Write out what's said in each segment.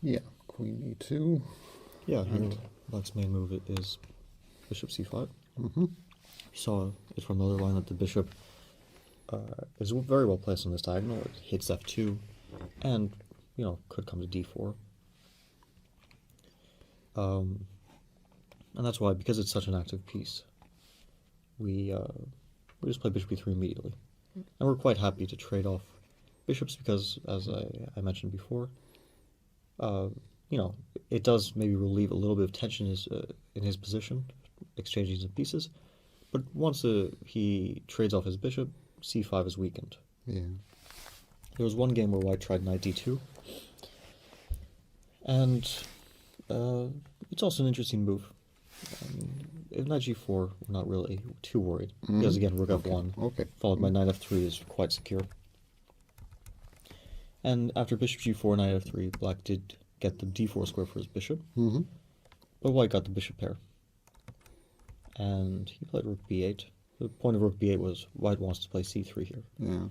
Yeah, queen e2. Yeah, here black's main move is bishop c5. Mm-hmm. You saw it from the other line that the bishop is very well placed on this diagonal. It hits f2, and could come to d4. And that's why, because it's such an active piece, we just play bishop e3 immediately, and we're quite happy to trade off bishops because, as I mentioned before, it does maybe relieve a little bit of tension in his position, exchanging some pieces. But once he trades off his bishop, c5 is weakened. Yeah. There was one game where white tried knight d2, and it's also an interesting move. If knight g4, we're not really too worried, because again, rook f1, followed by knight f3 is quite secure. And after bishop g4, knight f3, black did get the d4 square for his bishop, but white got the bishop pair. And he played rook b8. The point of rook b8 was white wants to play c3 here. Yeah.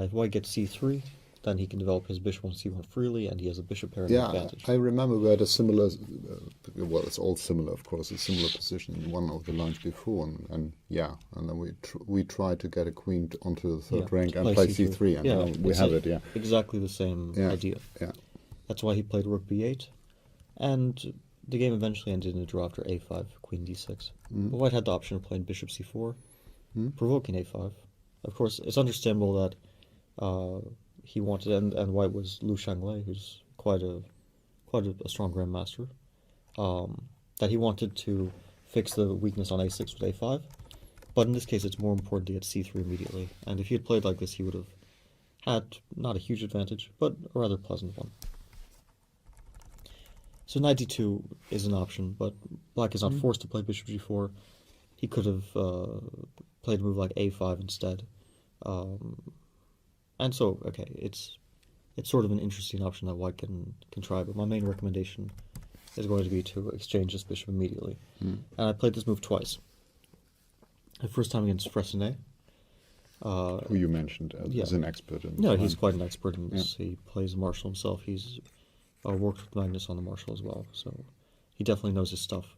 If white gets c3, then he can develop his bishop on c1 freely, and he has a bishop pair advantage. I remember we had a similar, well, it's all similar, of course, a similar position in one of the lines before, and then we tried to get a queen onto the third rank and play c3, and we have it, Exactly the same idea. Yeah. That's why he played rook b8, and the game eventually ended in a draw after a5, queen d6. But white had the option of playing bishop c4, provoking a5. Of course, it's understandable that he wanted, and white was Lu Shanglei, who's quite a strong grandmaster, that he wanted to fix the weakness on a6 with a5. But in this case, it's more important to get c3 immediately. And if he had played like this, he would have had not a huge advantage, but a rather pleasant one. So knight d2 is an option, but black is not forced to play bishop g4. He could have played a move like a5 instead. And so, okay, it's sort of an interesting option that white can try, but my main recommendation is going to be to exchange this bishop immediately. And I played this move twice. The first time against Fressinet. Who you mentioned as an expert in this. No, he's quite an expert in this. Yeah. He plays Marshall himself. He's worked with Magnus on the Marshall as well, so he definitely knows his stuff.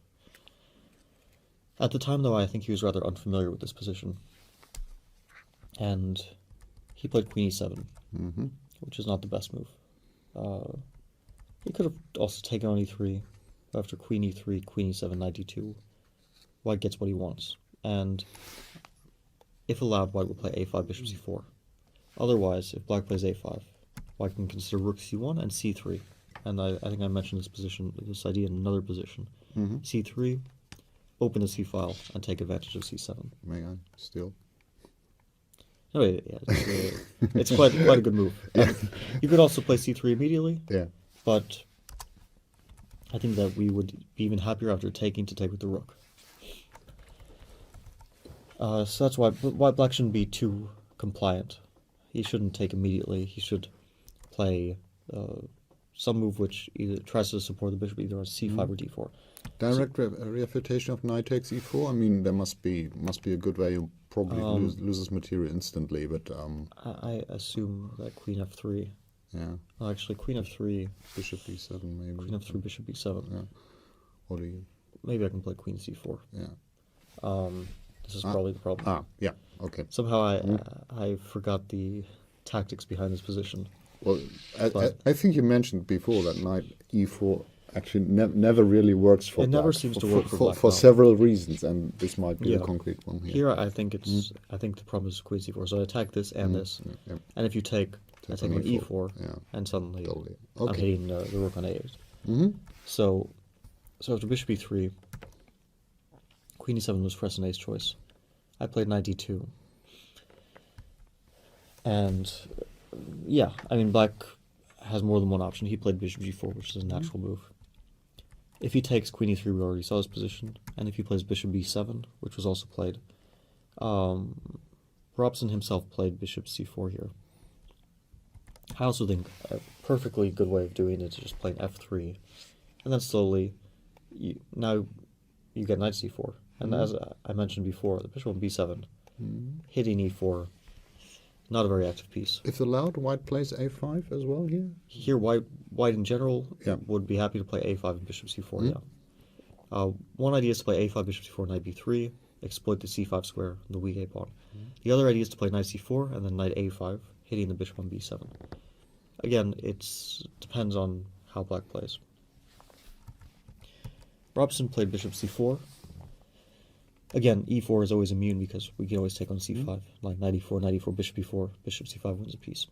At the time, though, I think he was rather unfamiliar with this position. And he played queen e7, which is not the best move. He could have also taken on e3, but after queen e3, queen e7, knight d2, white gets what he wants. And if allowed, white will play a5, bishop c4. Otherwise, if black plays a5, white can consider rook c1 and c3. And I think I mentioned this idea in another position. c3, open the c-file, and take advantage of c7. May I steal? No, it's quite a good move. You could also play c3 immediately. Yeah. But I think that we would be even happier after taking to take with the rook. So that's why black shouldn't be too compliant. He shouldn't take immediately. He should play some move which either tries to support the bishop either on c5 or d4. Direct refutation of knight takes e4. I mean, there must be a good way. You probably loses material instantly, but I assume that queen f3. Yeah. Well, actually, queen f3. Bishop b7 maybe. Queen f3, bishop b7. Yeah. What do you? Maybe I can play queen c4. Yeah. This is probably the problem. Yeah. Okay. Somehow I forgot the tactics behind this position. Well, I think you mentioned before that knight e4 actually never really works for black. It never seems to work for black. For several reasons, and this might be a concrete one here. Here, I think I think the problem is queen c4. So I attack this and this, and if you take, I take on e4, and suddenly I'm hitting the rook on a8. So after bishop e3, queen e7 was Fresnet's choice. I played knight d2, and yeah, I mean, black has more than one option. He played bishop g4, which is a natural move. If he takes queen e3, we already saw his position, and if he plays bishop b7, which was also played, Robson himself played bishop c4 here. I also think a perfectly good way of doing it is just playing f3, and then slowly, now you get knight c4, and as I mentioned before, the bishop on b7, hitting e4, not a very active piece. If allowed, white plays a5 as well here? Here, white in general would be happy to play a5 and bishop c4, yeah. One idea is to play a5, bishop c4, knight b3, exploit the c5 square, the weak a pawn. The other idea is to play knight c4 and then knight a5, hitting the bishop on b7. Again, it depends on how black plays. Robson played bishop c4. Again, e4 is always immune because we can always take on c5, like knight e4, bishop e4, bishop c5 wins a piece.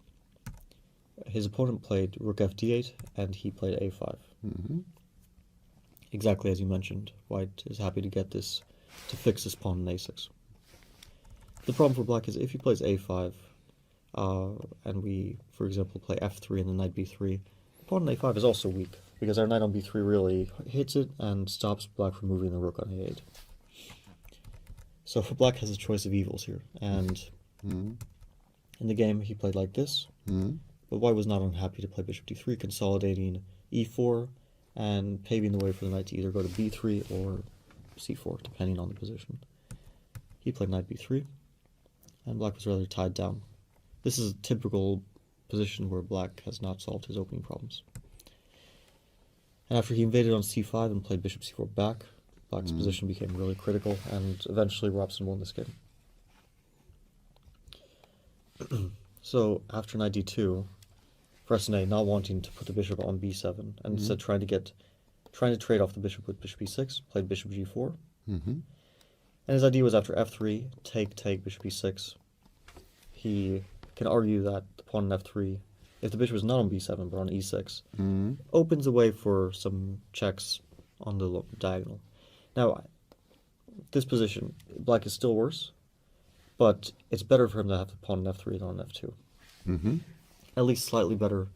His opponent played rook f d8, and he played a5. Exactly as you mentioned, white is happy to get this, to fix this pawn in a6. The problem for black is if he plays a5, and we, for example, play f3 and then knight b3, the pawn on a5 is also weak, because our knight on b3 really hits it and stops black from moving the rook on a8. So for black has a choice of evils here, and in the game he played like this, but white was not unhappy to play bishop d3, consolidating e4 and paving the way for the knight to either go to b3 or c4, depending on the position. He played knight b3, and black was rather tied down. This is a typical position where black has not solved his opening problems. And after he invaded on c5 and played bishop c4 back, black's position became really critical, and eventually Robson won this game. So after knight d2, Fresnay, not wanting to put the bishop on b7, and instead trying to trade off the bishop with bishop e6, played bishop g4. And his idea was after f3, take, bishop e6. He can argue that the pawn on f3, if the bishop is not on b7 but on e6, opens the way for some checks on the diagonal. Now, this position, black is still worse, but it's better for him to have the pawn on f3 than on f2. At least slightly better.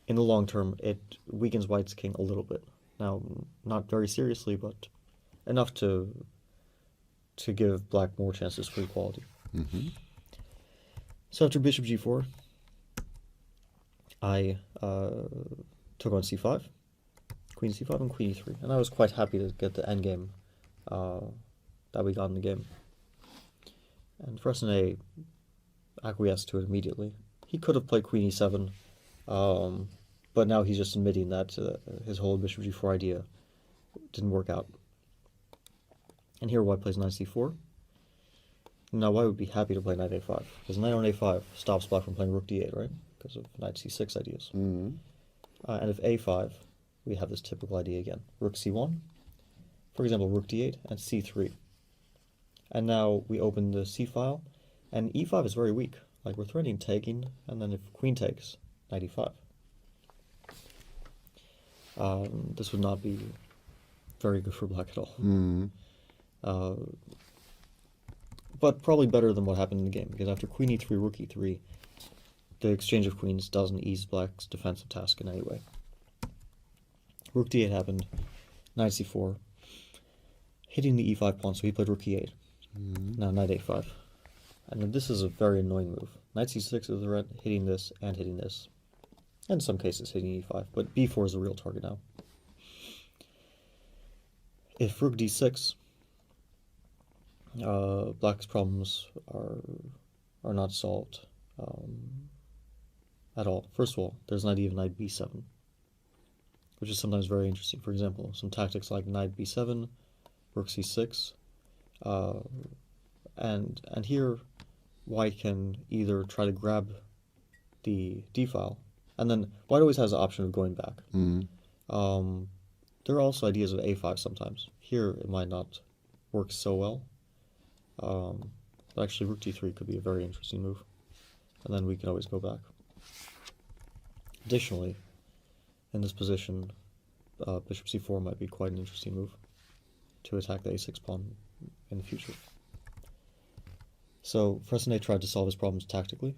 In the long term, it weakens white's king a little bit. Now, not very seriously, but enough to give black more chances for equality. So after bishop g4, I took on c5, queen c5, and queen e3, and I was quite happy to get the endgame that we got in the game. And Fresnay acquiesced to it immediately. He could have played queen e7, but now he's just admitting that his whole bishop g4 idea didn't work out. And here white plays knight c4. Now white would be happy to play knight a5, because knight on a5 stops black from playing rook d8, right? Because of knight c6 ideas. And if a5, we have this typical idea again. Rook c1, for example, rook d8, and c3. And now we open the c file, and e5 is very weak. Like, we're threatening taking, and then if queen takes, knight e5. This would not be very good for black at all. But probably better than what happened in the game, because after queen e3, rook e3, the exchange of queens doesn't ease black's defensive task in any way. Rook d8 happened, knight c4, hitting the e5 pawn, so he played rook e8. Now knight a5. And this is a very annoying move. Knight c6 is a threat, hitting this and hitting this. And in some cases hitting e5, but b4 is the real target now. If rook d6, black's problems are not solved at all. First of all, there's an idea of knight b7, which is sometimes very interesting. For example, some tactics like knight b7, rook c6, and here white can either try to grab the d-file, and then white always has the option of going back. There are also ideas of a5 sometimes. Here it might not work so well, but actually rook d3 could be a very interesting move, and then we can always go back. Additionally, in this position, bishop c4 might be quite an interesting move to attack the a6 pawn in the future. So Fresnay tried to solve his problems tactically.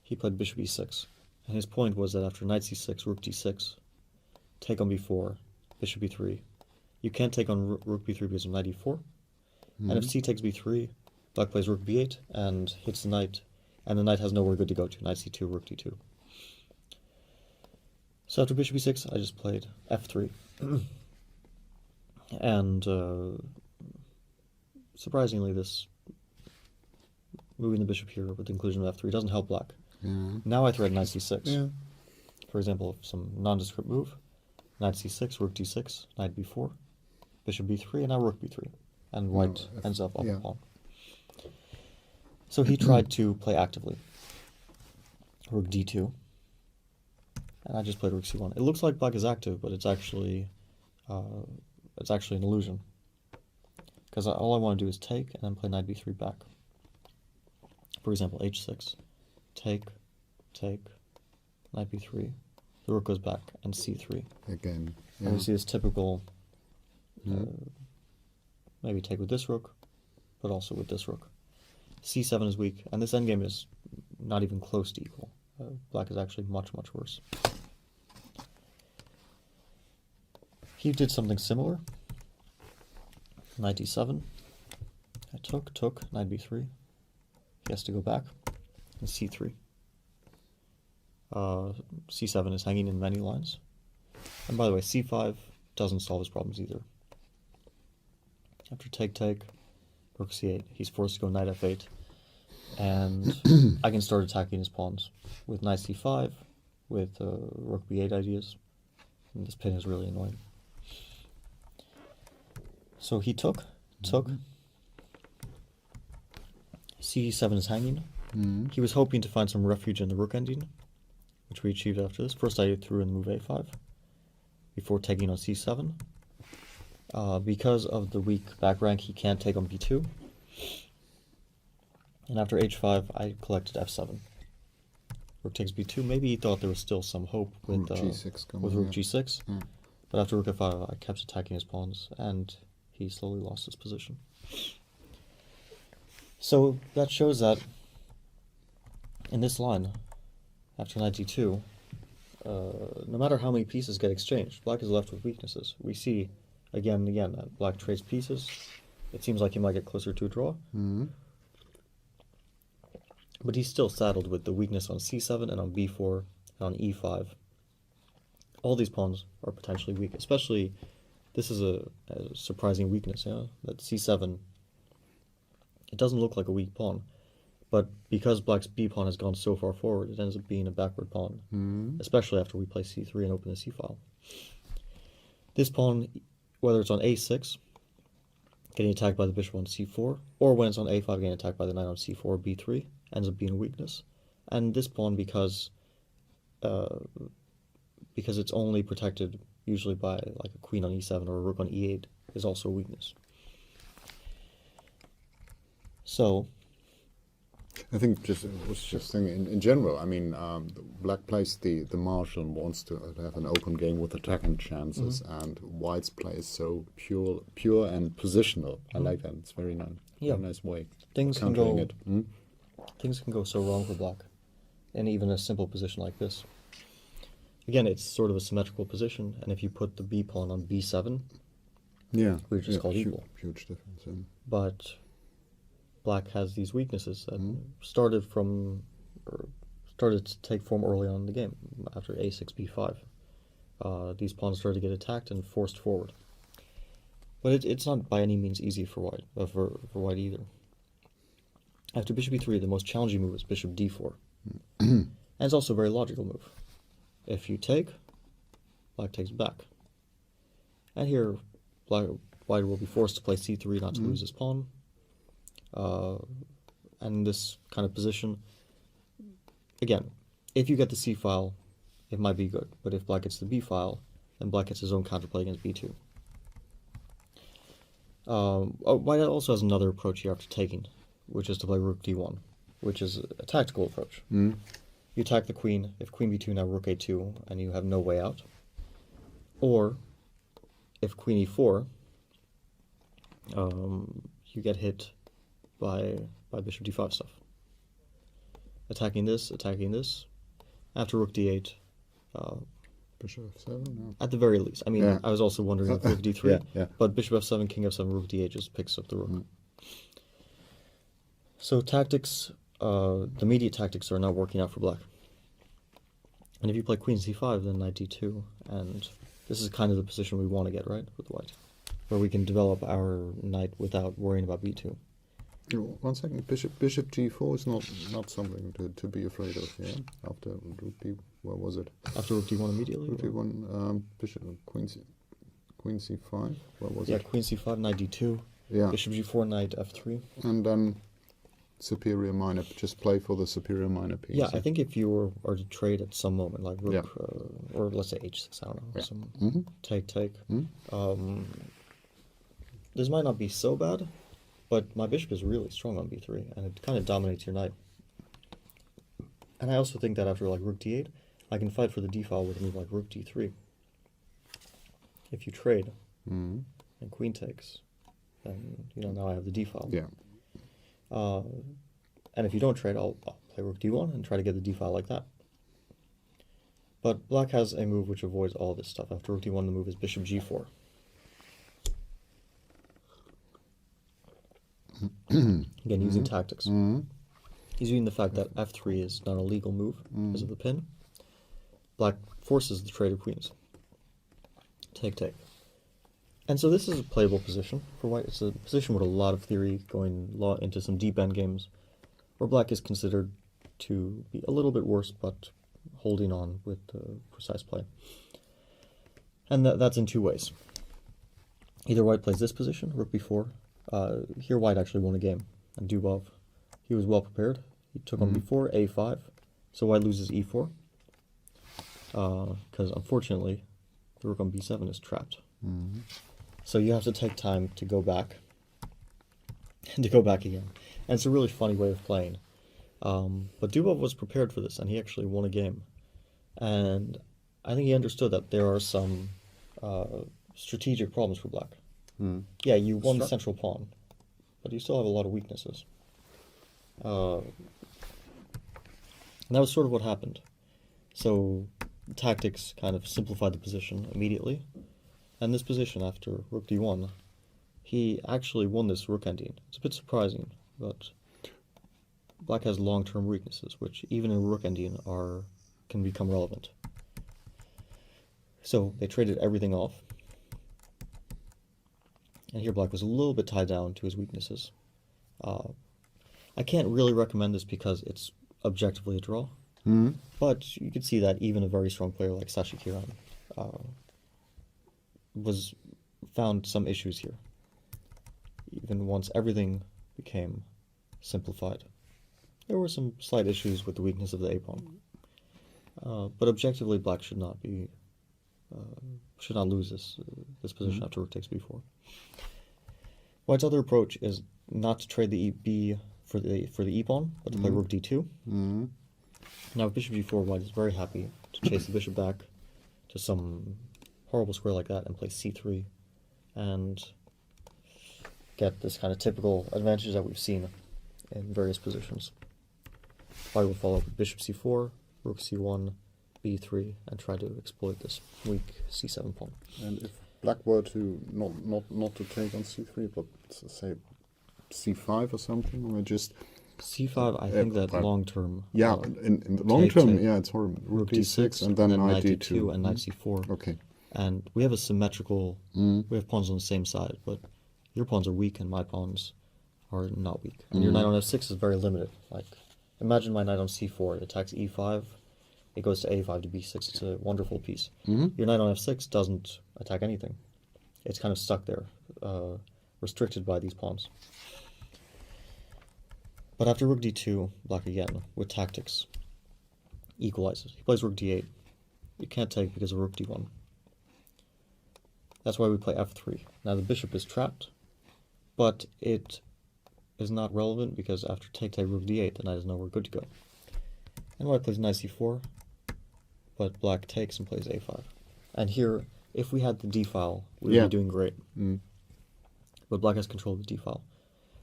He played bishop e6, and his point was that after knight c6, rook d6, take on b4, bishop b3. You can't take on rook b3 because of knight e4, and if c takes b3, black plays rook b8 and hits the knight, and the knight has nowhere good to go to, knight c2, rook d2. So after bishop e6, I just played f3. And surprisingly, this moving the bishop here with the inclusion of f3 doesn't help black. Yeah. Now I thread knight c6. Yeah. For example, some nondescript move, knight c6, rook d6, knight b4, bishop b3, and now rook b3. And white ends up a pawn. So he tried to play actively. Rook d2. And I just played rook c1. It looks like black is active, but it's actually an illusion. Because all I want to do is take and then play knight b3 back. For example, h6. Take, knight b3. The rook goes back, and c3. Again. Yeah. And we see this typical, maybe take with this rook, but also with this rook. c7 is weak, and this endgame is not even close to equal. Black is actually much, much worse. He did something similar. Knight d7. I took, knight b3. He has to go back, and c3. c7 is hanging in many lines. And by the way, c5 doesn't solve his problems either. After take, rook c8, he's forced to go knight f8. And I can start attacking his pawns with knight c5, with rook b8 ideas. And this pin is really annoying. So he took. c7 is hanging. He was hoping to find some refuge in the rook ending, which we achieved after this. First I threw in the move a5, before taking on c7. Because of the weak back rank, he can't take on b2. And after h5, I collected f7. Rook takes b2. Maybe he thought there was still some hope with rook g6. But after rook f5, I kept attacking his pawns, and he slowly lost his position. So that shows that in this line, after knight d2, no matter how many pieces get exchanged, black is left with weaknesses. We see again and again that black trades pieces. It seems like he might get closer to a draw. But he's still saddled with the weakness on c7 and on b4 and on e5. All these pawns are potentially weak, especially this is a surprising weakness, that c7, it doesn't look like a weak pawn. But because black's b-pawn has gone so far forward, it ends up being a backward pawn, especially after we play c3 and open the c-file. This pawn, whether it's on a6, getting attacked by the bishop on c4, or when it's on a5, getting attacked by the knight on c4 or b3, ends up being a weakness. And this pawn, because it's only protected usually by like a queen on e7 or a rook on e8, is also a weakness. So I think in general, I mean, black plays the marshal and wants to have an open game with attacking chances, and white's play is so pure and positional. I like that. It's very nice. Yeah, very nice way. Things can go so wrong for black, in even a simple position like this. Again, it's sort of a symmetrical position, and if you put the b pawn on b7, we just call it equal. Huge difference. But black has these weaknesses that started to take form early on in the game. After a6, b5, these pawns started to get attacked and forced forward. But it's not by any means easy for white, for white either. After bishop e3, the most challenging move is bishop d4, and it's also a very logical move. If you take, black takes back, and here white will be forced to play c3 not to lose his pawn. And in this kind of position, again, if you get the c file, it might be good. But if black gets the b file, then black gets his own counterplay against b2. White also has another approach here after taking, which is to play rook d1, which is a tactical approach. You attack the queen. If queen b2, now rook a2, and you have no way out. Or if queen e4, you get hit by bishop d5 stuff. Attacking this. After rook d8, bishop f7? No. At the very least. I mean, I was also wondering if rook d3, but bishop f7, king f7, rook d8 just picks up the rook. So tactics, the immediate tactics are not working out for black. And if you play queen c5, then knight d2, and this is kind of the position we want to get, right, with white, where we can develop our knight without worrying about b2. One second, bishop g4 is not something to be afraid of. Yeah, after rook d, what was it? After rook d1 immediately. Rook d1, bishop queen c5. What was it? Yeah, queen c5, knight d2. Yeah. Bishop g4, knight f3. And then superior minor. Just play for the superior minor piece. Yeah, I think if you are to trade at some moment, like rook, or let's say h6, I don't know, some take. This might not be so bad. But my bishop is really strong on b3, and it kind of dominates your knight. And I also think that after like rook d8, I can fight for the d-file with a move like rook d3. If you trade and queen takes, then now I have the d-file. Yeah. And if you don't trade, I'll play rook d1 and try to get the d-file like that. But black has a move which avoids all this stuff. After rook d1, the move is bishop g4. Again, using tactics. He's using the fact that f3 is not a legal move because of the pin. Black forces the trade of queens. Take. And so this is a playable position for white. It's a position with a lot of theory going into some deep endgames, where black is considered to be a little bit worse, but holding on with precise play. And that's in two ways. Either white plays this position, rook b4. Here white actually won a game, and Dubov, he was well prepared. He took on b4, a5, so white loses e4, because unfortunately the rook on b7 is trapped. So you have to take time to go back, and to go back again. And it's a really funny way of playing. But Dubov was prepared for this, and he actually won a game. And I think he understood that there are some strategic problems for black. Yeah, you won the central pawn, but you still have a lot of weaknesses. And that was sort of what happened. So tactics kind of simplified the position immediately. And this position, after rook d1, he actually won this rook ending. It's a bit surprising, but black has long-term weaknesses, which even in rook ending can become relevant. So they traded everything off. And here black was a little bit tied down to his weaknesses. I can't really recommend this because it's objectively a draw. But you could see that even a very strong player like Sashi Kiran found some issues here, even once everything became simplified. There were some slight issues with the weakness of the a-pawn. But objectively, black should not lose this position after rook takes b4. White's other approach is not to trade the b for the e-pawn, but to play rook d2. Now with bishop g4, white is very happy to chase the bishop back to some horrible square like that and play c3 and get this kind of typical advantage that we've seen in various positions. White will follow up with bishop c4, rook c1, b3, and try to exploit this weak c7 pawn. And if black were to not to take on c3, but say c5 or something, or just c5, I think that long term. Yeah, in the long term, yeah, it's horrible. Rook d6 and then knight d2 and knight c4. Okay. And we have a symmetrical. We have pawns on the same side, but your pawns are weak and my pawns are not weak. And your knight on f6 is very limited. Like, imagine my knight on c4. It attacks e5. It goes to a5 to b6. It's a wonderful piece. Your knight on f6 doesn't attack anything. It's kind of stuck there, restricted by these pawns. But after rook d2, black again, with tactics, equalizes. He plays rook d8. You can't take because of rook d1. That's why we play f3. Now the bishop is trapped, but it is not relevant because after take rook d8, the knight is nowhere good to go. And white plays knight c4, but black takes and plays a5. And here, if we had the d-file, we would be doing great. But black has control of the d-file.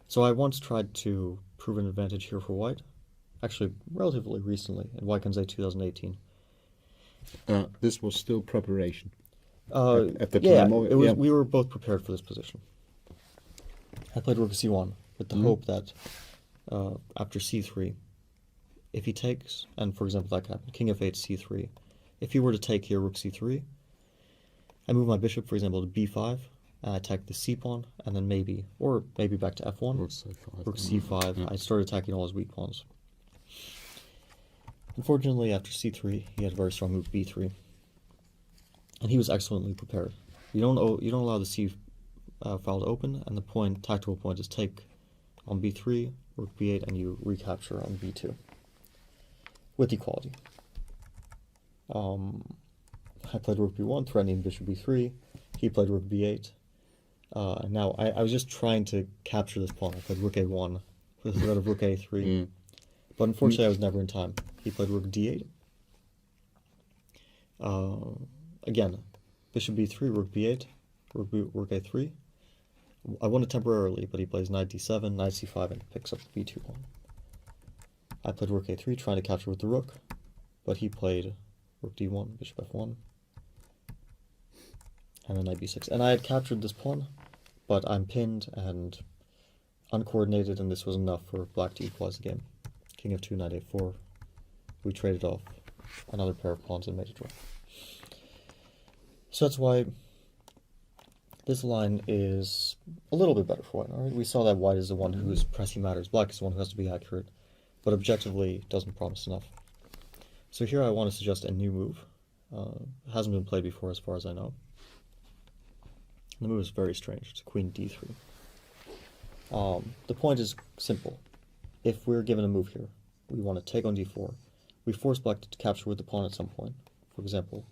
So I once tried to prove an advantage here for white, actually relatively recently, in Wyken's 2018. This was still preparation. At the time, we were both prepared for this position. I played rook c1 with the hope that after c3, if he takes, and for example that could happen, king f8, c3, if he were to take here rook c3, I move my bishop, for example, to b5, and I attack the c-pawn, and then maybe back to f1, rook c5. Yeah. I started attacking all his weak pawns. Unfortunately, after c3, he had a very strong move b3, and he was excellently prepared. You don't allow the c file to open, and the tactical point is take on b3, rook b8, and you recapture on b2 with equality. I played rook b1, threatening bishop b3. He played rook b8. Now, I was just trying to capture this pawn. I played rook a1 with the threat of rook a3. But unfortunately, I was never in time. He played rook d8. Again, bishop b3, rook b8, rook a3. I won it temporarily, but he plays knight d7, knight c5, and picks up the b2 pawn. I played rook a3, trying to capture with the rook, but he played rook d1, bishop f1, and then knight b6. And I had captured this pawn, but I'm pinned and uncoordinated, and this was enough for black to equalize the game. King f2, knight a4. We traded off another pair of pawns and made a draw. So that's why this line is a little bit better for white. All right? We saw that white is the one who's pressing matters. Black is the one who has to be accurate, but objectively doesn't promise enough. So here I want to suggest a new move. It hasn't been played before as far as I know. The move is very strange. It's queen d3. The point is simple. If we're given a move here, we want to take on d4. We force black to capture with the pawn at some point. For example,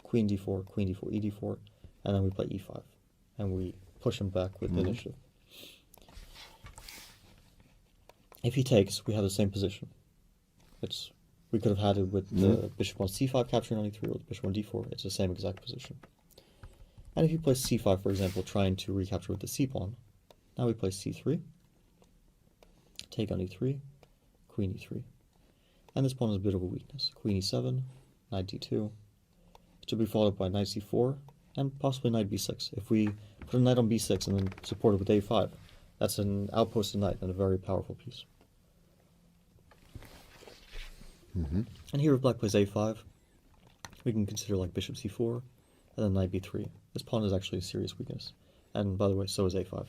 queen d4, e4, and then we play e5. And we push him back with the initiative. If he takes, we have the same position. We could have had it with the bishop on c5 capturing on e3 or the bishop on d4. It's the same exact position. And if you play c5, for example, trying to recapture with the c-pawn, now we play c3, take on e3, queen e3. And this pawn is a bit of a weakness. Queen e7, knight d2, to be followed by knight c4, and possibly knight b6. If we put a knight on b6 and then support it with a5, that's an outposted knight and a very powerful piece. And here if black plays a5, we can consider like bishop c4, and then knight b3. This pawn is actually a serious weakness. And by the way, so is a5.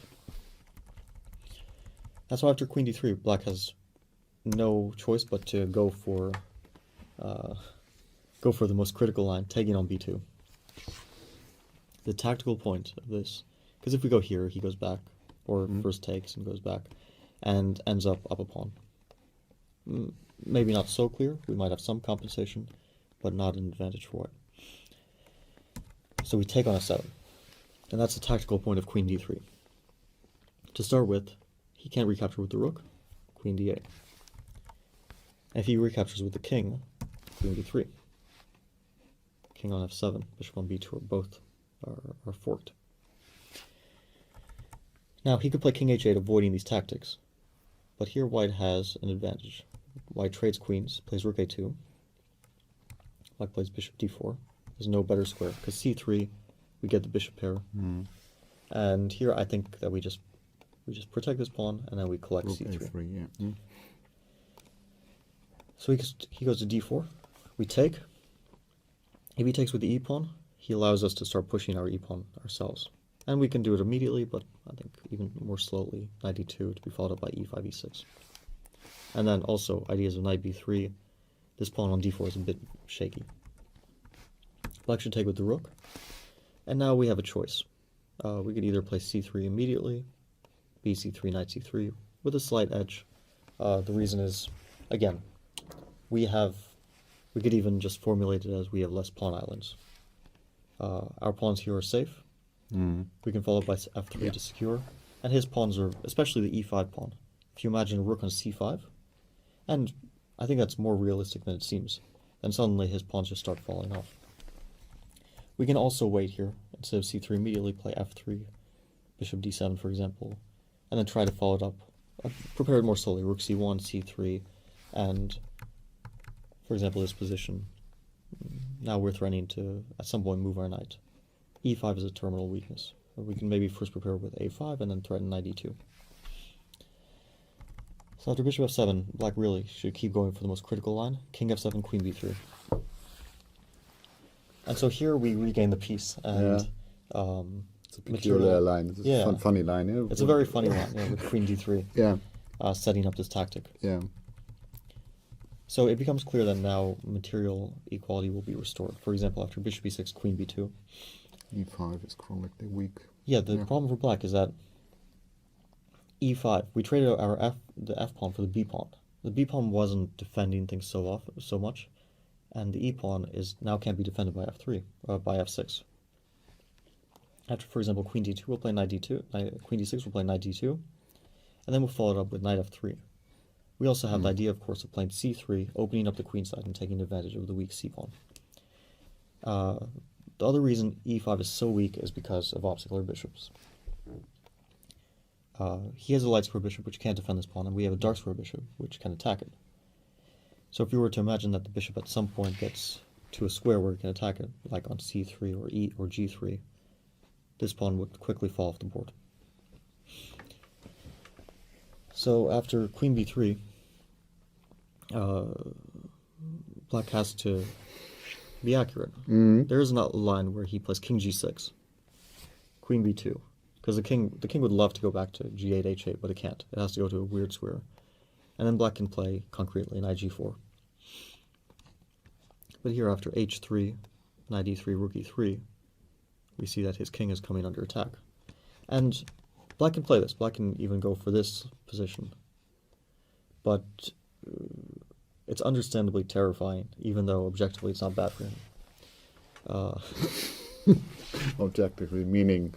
And so after queen d3, black has no choice but to go for the most critical line, taking on b2. The tactical point of this, because if we go here, he goes back, or first takes and goes back, and ends up a pawn. Maybe not so clear. We might have some compensation, but not an advantage for it. So we take on a7, and that's the tactical point of queen d3. To start with, he can't recapture with the rook, queen d8. And if he recaptures with the king, queen d3. King on f7, bishop on b2 both are forked. Now he could play king h8, avoiding these tactics, but here white has an advantage. White trades queens, plays rook a2. Black plays bishop d4. There's no better square, because c3, we get the bishop pair. And here I think that we just protect this pawn, and then we collect rook c3. A3, yeah. So he goes to d4. We take. If he takes with the e-pawn, he allows us to start pushing our e-pawn ourselves. And we can do it immediately, but I think even more slowly, knight d2 to be followed up by e5, e6. And then also, ideas of knight b3, this pawn on d4 is a bit shaky. Black should take with the rook. And now we have a choice. We could either play c3 immediately, bc3, knight c3, with a slight edge. The reason is, again, we could even just formulate it as we have less pawn islands. Our pawns here are safe. We can follow by f3 to secure. And his pawns are, especially the e5 pawn. If you imagine a rook on c5, and I think that's more realistic than it seems, then suddenly his pawns just start falling off. We can also wait here. Instead of c3, immediately play f3, bishop d7, for example, and then try to follow it up. Prepare it more slowly, rook c1, c3, and, for example, this position. Now we're threatening to, at some point, move our knight. e5 is a terminal weakness. We can maybe first prepare with a5 and then threaten knight e2. So after bishop f7, black really should keep going for the most critical line. King f7, queen b3. And so here we regain the piece. And it's It's a peculiar line. It's a funny line. Yeah. It's a very funny line, with queen d3. Yeah. Setting up this tactic. Yeah. So it becomes clear that now material equality will be restored. For example, after bishop e6, queen b2. e5 is chronically weak. Yeah, the problem for black is that e5, we traded the f pawn for the b pawn. The b pawn wasn't defending things so much, and the e pawn now can't be defended by f3 or by f6. After, for example, queen d2, we'll play knight d2. Queen d6, we'll play knight d2, and then we'll follow it up with knight f3. We also have the idea, of course, of playing c3, opening up the queen side and taking advantage of the weak c pawn. The other reason e5 is so weak is because of obstacular bishops. He has a light square bishop which can't defend this pawn, and we have a dark square bishop which can attack it. So if you were to imagine that the bishop at some point gets to a square where it can attack it, like on c3 or e or g3, this pawn would quickly fall off the board. So after queen b3, black has to be accurate. There is not a line where he plays king g6, queen b2, because the king would love to go back to g8, h8, but it can't. It has to go to a weird square. And then black can play, concretely, knight g4. But here after h3, knight e3, rook e3, we see that his king is coming under attack. And black can play this. Black can even go for this position. But it's understandably terrifying, even though objectively it's not bad for him. Objectively, meaning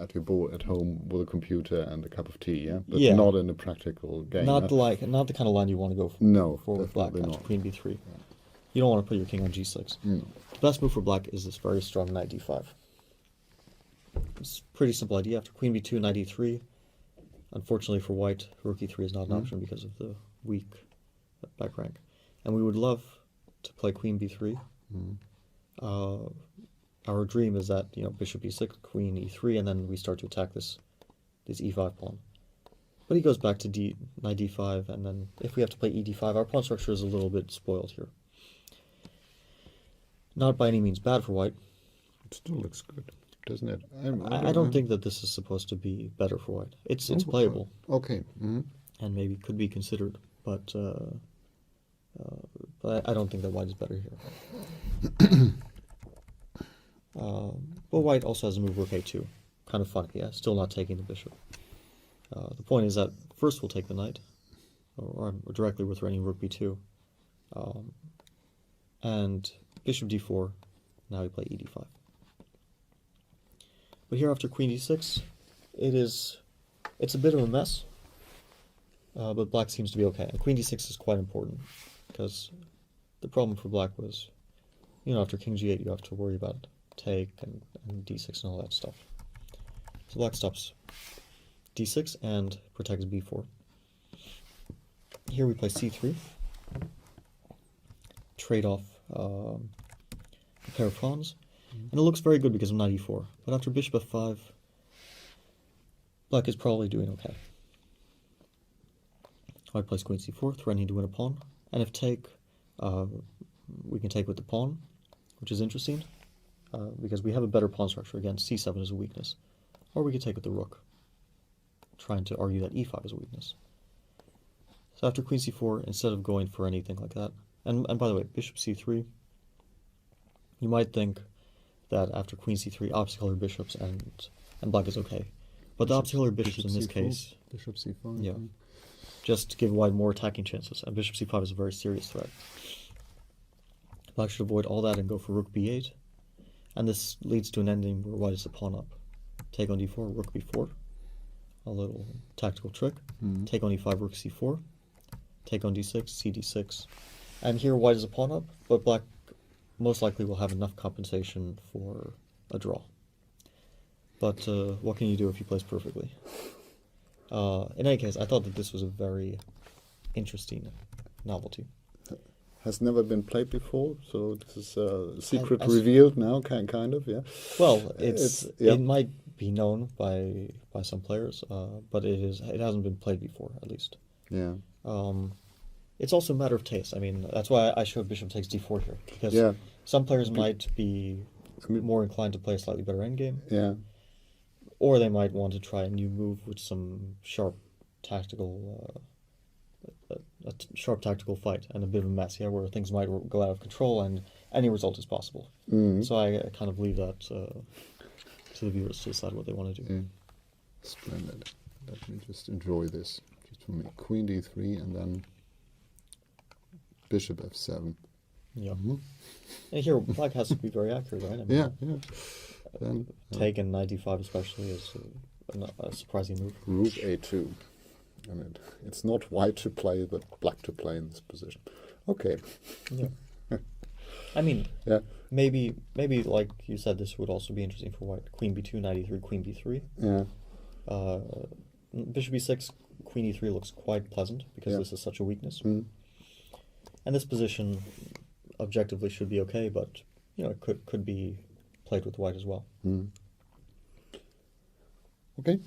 at your board at home with a computer and a cup of tea, yeah? But yeah. Not in a practical game. Not the kind of line you want to go for, with black after queen b3. Yeah. You don't want to put your king on g6. No. The best move for black is this very strong knight d5. It's a pretty simple idea. After queen b2, knight e3. Unfortunately for white, rook e3 is not an option because of the weak back rank. And we would love to play queen b3. Our dream is that, bishop e6, queen e3, and then we start to attack this e5 pawn. But he goes back to knight d5, and then if we have to play e d5, our pawn structure is a little bit spoiled here. Not by any means bad for white. It still looks good, doesn't it? I don't think that this is supposed to be better for white. It's playable. Okay. And maybe could be considered, but I don't think that white is better here. But white also has a move rook a2. Kind of funny, yeah. Still not taking the bishop. The point is that first we'll take the knight, or directly we're threatening rook b2. And bishop d4, now we play e d5. But here after queen d6, it's a bit of a mess, but black seems to be okay. And queen d6 is quite important, because the problem for black was, after king g8 you have to worry about take and d6 and all that stuff. So black stops d6 and protects b4. Here we play c3, trade off a pair of pawns, and it looks very good because of knight e4. But after bishop f5, black is probably doing okay. White plays queen c4, threatening to win a pawn, and if take, we can take with the pawn, which is interesting, because we have a better pawn structure. Again, c7 is a weakness. Or we could take with the rook, trying to argue that e5 is a weakness. So after queen c4, instead of going for anything like that, and by the way, bishop c3, you might think that after queen c3, obstacular bishops and black is okay. But the obstacular bishops in this case, bishop c5, yeah, just give white more attacking chances, and bishop c5 is a very serious threat. Black should avoid all that and go for rook b8, and this leads to an ending where white is a pawn up. Take on d4, rook b4, a little tactical trick. Take on e5, rook c4, take on d6, c d6, and here white is a pawn up, but black most likely will have enough compensation for a draw. But what can you do if he plays perfectly? In any case, I thought that this was a very interesting novelty. Has never been played before, so this is a secret revealed now, kind of, yeah. Well, it might be known by some players, but it hasn't been played before, at least. Yeah. It's also a matter of taste. I mean, that's why I showed bishop takes d4 here, because some players might be more inclined to play a slightly better endgame. Yeah. Or they might want to try a new move with some sharp tactical, sharp tactical fight and a bit of a mess, yeah, where things might go out of control and any result is possible. So I kind of leave that to the viewers to decide what they want to do. Splendid. Let me just enjoy this. Just for me, Queen d3 and then Bishop f7. Yeah. And here, black has to be very accurate, right? I mean, yeah. Then take in knight d5 especially is a surprising move. Rook a2. And it's not white to play, but black to play in this position. Okay. Yeah. I mean, maybe like you said, this would also be interesting for white. Queen b2, knight e3, queen b3. Yeah. Bishop e6, queen e3 looks quite pleasant because this is such a weakness. And this position objectively should be okay, but it could be played with white as well. Okay.